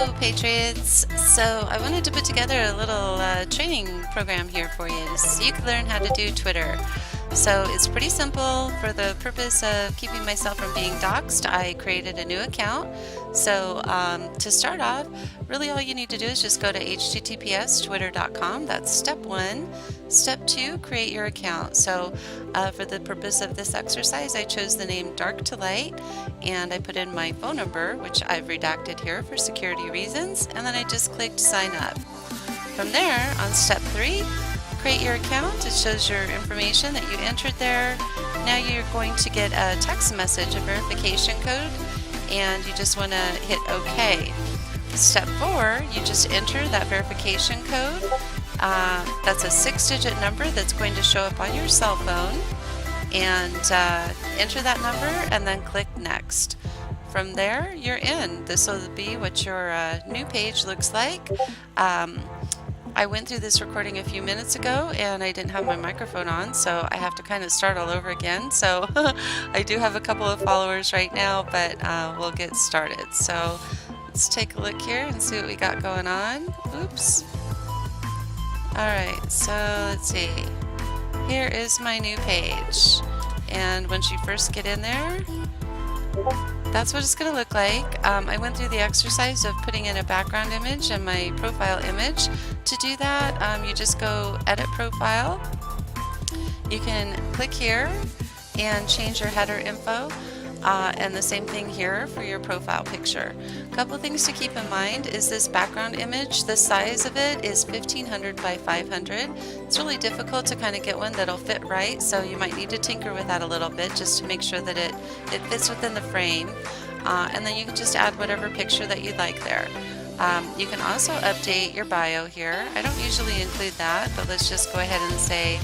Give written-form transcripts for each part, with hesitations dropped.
Hello, Patriots. So I wanted to put together a little training program here for you so you can learn how to do Twitter. So it's pretty simple. For the purpose of keeping myself from being doxxed, I created a new account. So to start off, really all you need to do is just go to https://twitter.com. That's step one. Step two, create your account. So for the purpose of this exercise, I chose the name Dark to Light, and I put in my phone number, which I've redacted here for security reasons, and then I just clicked sign up. From there, on step three, create your account. It shows your information that you entered there. Now you're going to get a text message, a verification code, and you just want to hit OK. Step four, you just enter that verification code. That's a 6-digit number that's going to show up on your cell phone, and enter that number and then click next. From there, you're in. This will be what your new page looks like. I went through this recording a few minutes ago and I didn't have my microphone on, so I have to kind of start all over again. So I do have a couple of followers right now, but we'll get started. So let's take a look here and see what we got going on. Oops. Alright, so let's see. Here is my new page. And once you first get in there, that's what it's going to look like. I went through the exercise of putting in a background image and my profile image. To do that, you just go edit profile. You can click here and change your header info. And the same thing here for your profile picture. A couple things to keep in mind is this background image. The size of it is 1500 by 500. It's really difficult to kind of get one that'll fit right, so you might need to tinker with that a little bit just to make sure that it fits within the frame. And then you can just add whatever picture that you'd like there. You can also update your bio here. I don't usually include that, but let's just go ahead and say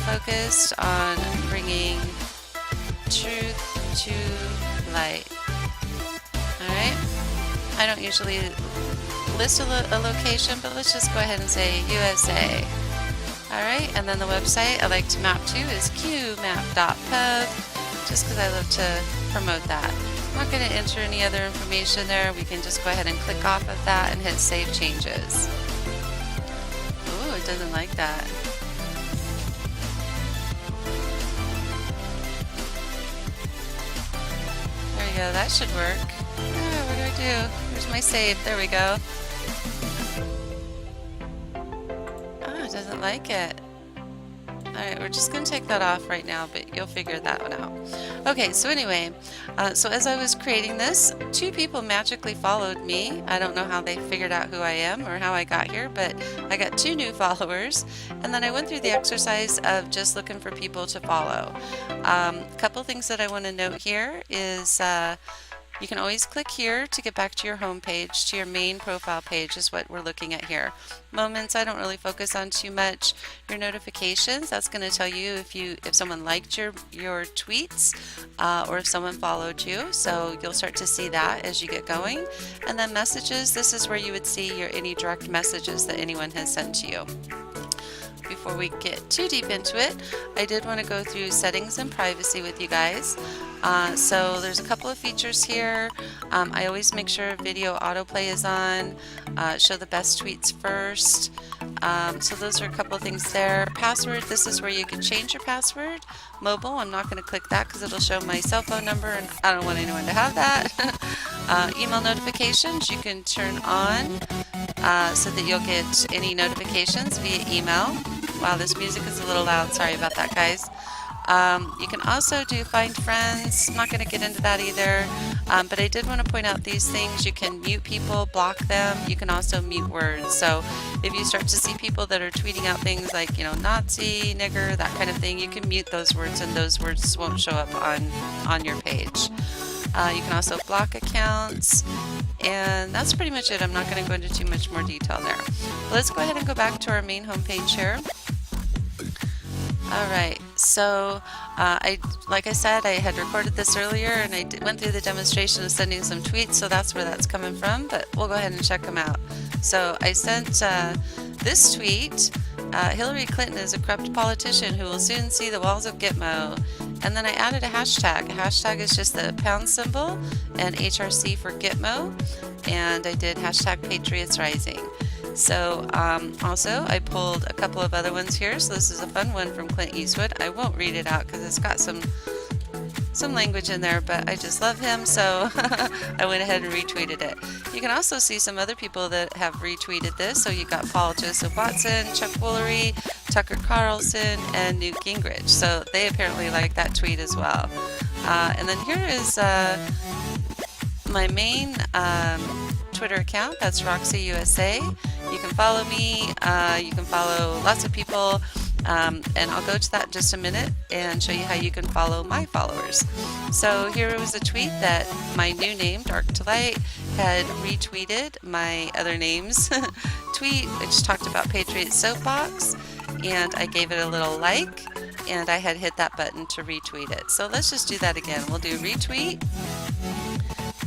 focused on bringing truth to light. Alright, I don't usually list a location, but let's just go ahead and say USA. Alright, and then the website I like to map to is qmap.pub, just because I love to promote that. I'm not going to enter any other information there. We can just go ahead and click off of that and hit save changes. Ooh, it doesn't like that. Go, that should work. Oh, what do I do? Here's my save. There we go. Oh, it doesn't like it. Alright, we're just going to take that off right now, but you'll figure that one out. Okay, so anyway, so as I was creating this, 2 people magically followed me. I don't know how they figured out who I am or how I got here, but I got 2 new followers. And then I went through the exercise of just looking for people to follow. A couple things that I want to note here is you can always click here to get back to your home page, to your main profile page is what we're looking at here. Moments I don't really focus on too much. Your notifications, that's going to tell you if someone liked your tweets or if someone followed you, so you'll start to see that as you get going. And then messages, this is where you would see any direct messages that anyone has sent to you. Before we get too deep into it, I did want to go through settings and privacy with you guys. So there's a couple of features here. I always make sure video autoplay is on, show the best tweets first. So those are a couple of things there. Password, this is where you can change your password. Mobile, I'm not going to click that because it'll show my cell phone number and I don't want anyone to have that. Email notifications, you can turn on so that you'll get any notifications via email. Wow, this music is a little loud. Sorry about that, guys. You can also do find friends. I'm not going to get into that either, but I did want to point out these things. You can mute people, block them. You can also mute words. So if you start to see people that are tweeting out things like, Nazi, nigger, that kind of thing, you can mute those words and those words won't show up on your page. You can also block accounts, and that's pretty much it. I'm not going to go into too much more detail there. But let's go ahead and go back to our main homepage here. Alright, so like I said, I had recorded this earlier and I went through the demonstration of sending some tweets, so that's where that's coming from, but we'll go ahead and check them out. So I sent this tweet, Hillary Clinton is a corrupt politician who will soon see the walls of Gitmo. And then I added a hashtag. A hashtag is just the pound symbol and HRC for Gitmo. And I did hashtag Patriots Rising. So also I pulled a couple of other ones here. So this is a fun one from Clint Eastwood. I won't read it out because it's got some language in there, but I just love him, so I went ahead and retweeted it. You can also see some other people that have retweeted this. So you got Paul Joseph Watson, Chuck Woolery, Tucker Carlson, and Newt Gingrich. So they apparently like that tweet as well. And then here is my main Twitter account. That's Roxy USA. You can follow me. You can follow lots of people. And I'll go to that in just a minute and show you how you can follow my followers. So here was a tweet that my new name, Dark to Light, had retweeted my other name's tweet, which talked about Patriot Soapbox, and I gave it a little like, and I had hit that button to retweet it. So let's just do that again. We'll do retweet,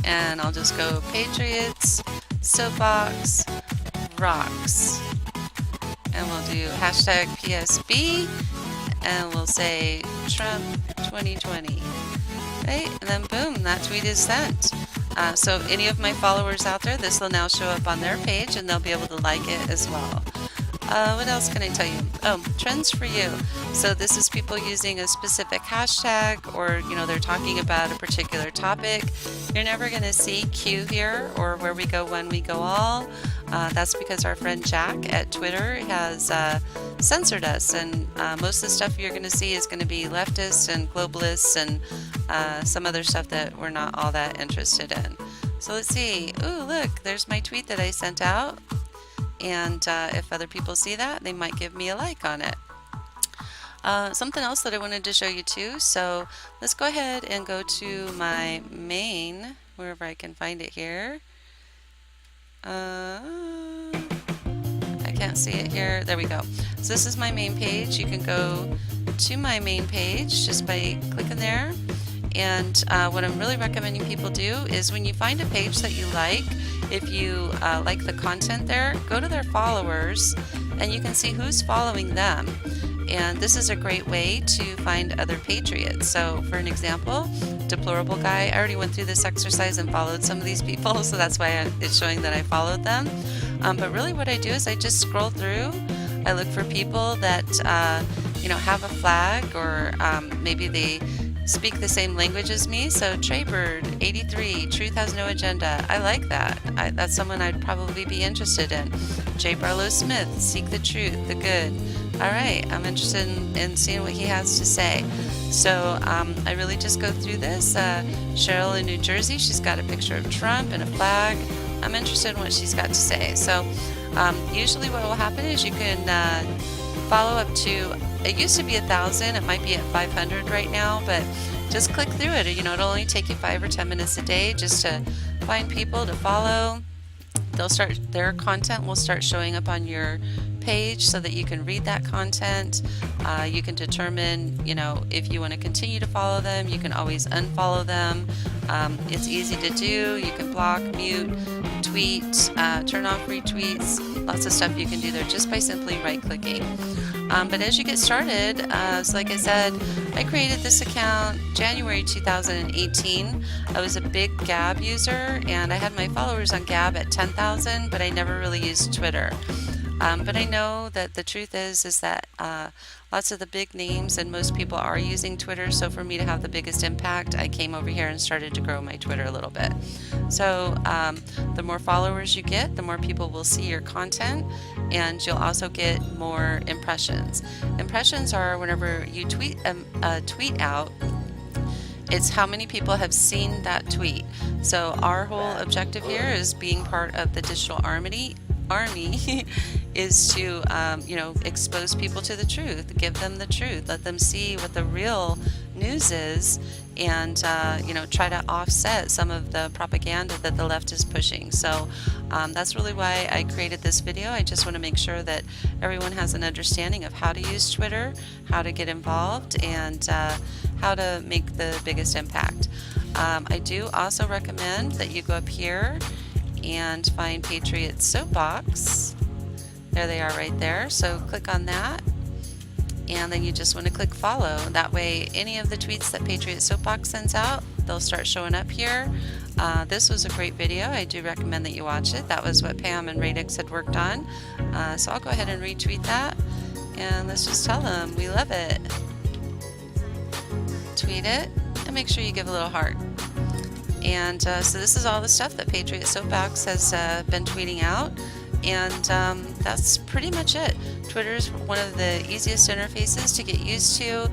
and I'll just go Patriots Soapbox Rocks. And we'll do hashtag PSB, and we'll say Trump 2020, right? And then boom, that tweet is sent. So any of my followers out there, this will now show up on their page, and they'll be able to like it as well. What else can I tell you? Oh, trends for you. So this is people using a specific hashtag, or they're talking about a particular topic. You're never going to see Q here or where we go when we go all. That's because our friend Jack at Twitter has censored us, and most of the stuff you're going to see is going to be leftists and globalists and some other stuff that we're not all that interested in. So let's see. Ooh, look, there's my tweet that I sent out. And if other people see that, they might give me a like on it. Something else that I wanted to show you too. So let's go ahead and go to my main, wherever I can find it here. I can't see it here. There we go. So this is my main page. You can go to my main page just by clicking there. And what I'm really recommending people do is when you find a page that you like, if you like the content there, go to their followers and you can see who's following them. And this is a great way to find other patriots. So for an example, Deplorable Guy, I already went through this exercise and followed some of these people, so that's why it's showing that I followed them. But really what I do is I just scroll through. I look for people that have a flag, or maybe they speak the same language as me. So Traybird 83, Truth Has No Agenda, I like that. That's someone I'd probably be interested in. J. Barlow Smith, Seek the Truth, the Good. All right, I'm interested in seeing what he has to say. So I really just go through this. Cheryl in New Jersey, she's got a picture of Trump and a flag. I'm interested in what she's got to say. So usually what will happen is you can follow up to, it used to be 1,000, it might be at 500 right now, but just click through it. It'll only take you 5 or 10 minutes a day just to find people to follow. Their content will start showing up on your page so that you can read that content. You can determine, if you want to continue to follow them. You can always unfollow them. It's easy to do. You can block, mute, tweet, turn off retweets. Lots of stuff you can do there just by simply right-clicking. But as you get started, so like I said, I created this account January 2018. I was a big Gab user, and I had my followers on Gab at 10,000, but I never really used Twitter. But I know that the truth is that lots of the big names and most people are using Twitter. So for me to have the biggest impact, I came over here and started to grow my Twitter a little bit. So the more followers you get, the more people will see your content, and you'll also get more impressions. Impressions are whenever you tweet a tweet out, it's how many people have seen that tweet. So our whole objective here is being part of the digital army is to expose people to the truth, give them the truth, let them see what the real news is, and try to offset some of the propaganda that the left is pushing. So that's really why I created this video. I just want to make sure that everyone has an understanding of how to use Twitter, how to get involved, and how to make the biggest impact. I do also recommend that you go up here and find Patriot Soapbox. There they are right there. So click on that, and then you just want to click follow. That way any of the tweets that Patriot Soapbox sends out, they'll start showing up here. This was a great video. I do recommend that you watch it. That was what Pam and Radix had worked on. So I'll go ahead and retweet that, and let's just tell them we love it. Tweet it and make sure you give a little heart. And so this is all the stuff that Patriot Soapbox has been tweeting out, and that's pretty much it. Twitter is one of the easiest interfaces to get used to.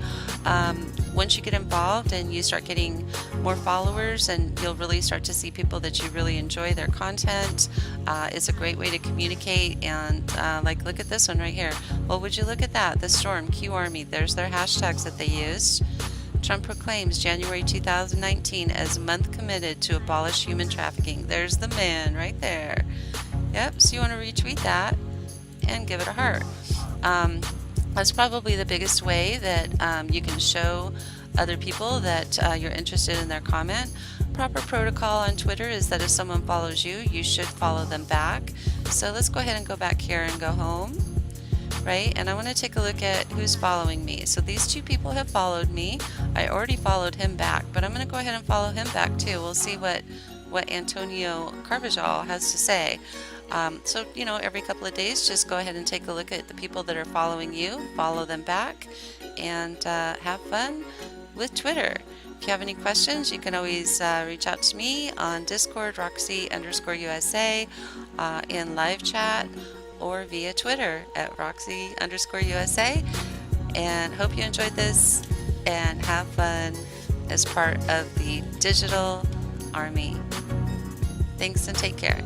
Once you get involved and you start getting more followers, and you'll really start to see people that you really enjoy their content. It's a great way to communicate, and like look at this one right here. Well, would you look at that? The Storm, Q Army, there's their hashtags that they used. Trump proclaims January 2019 as month committed to abolish human trafficking. There's the man right there. Yep, so you want to retweet that and give it a heart. That's probably the biggest way that you can show other people that you're interested in their comment. Proper protocol on Twitter is that if someone follows you, you should follow them back. So let's go ahead and go back here and go home. Right, and I want to take a look at who's following me. So these two people have followed me. I already followed him back, but I'm going to go ahead and follow him back too. We'll see what Antonio Carvajal has to say. So, you know, every couple of days, just go ahead and take a look at the people that are following you, follow them back, and have fun with Twitter. If you have any questions, you can always reach out to me on Discord, Roxy_USA, in live chat, or via Twitter at Roxy_USA. And hope you enjoyed this and have fun as part of the digital army. Thanks and take care.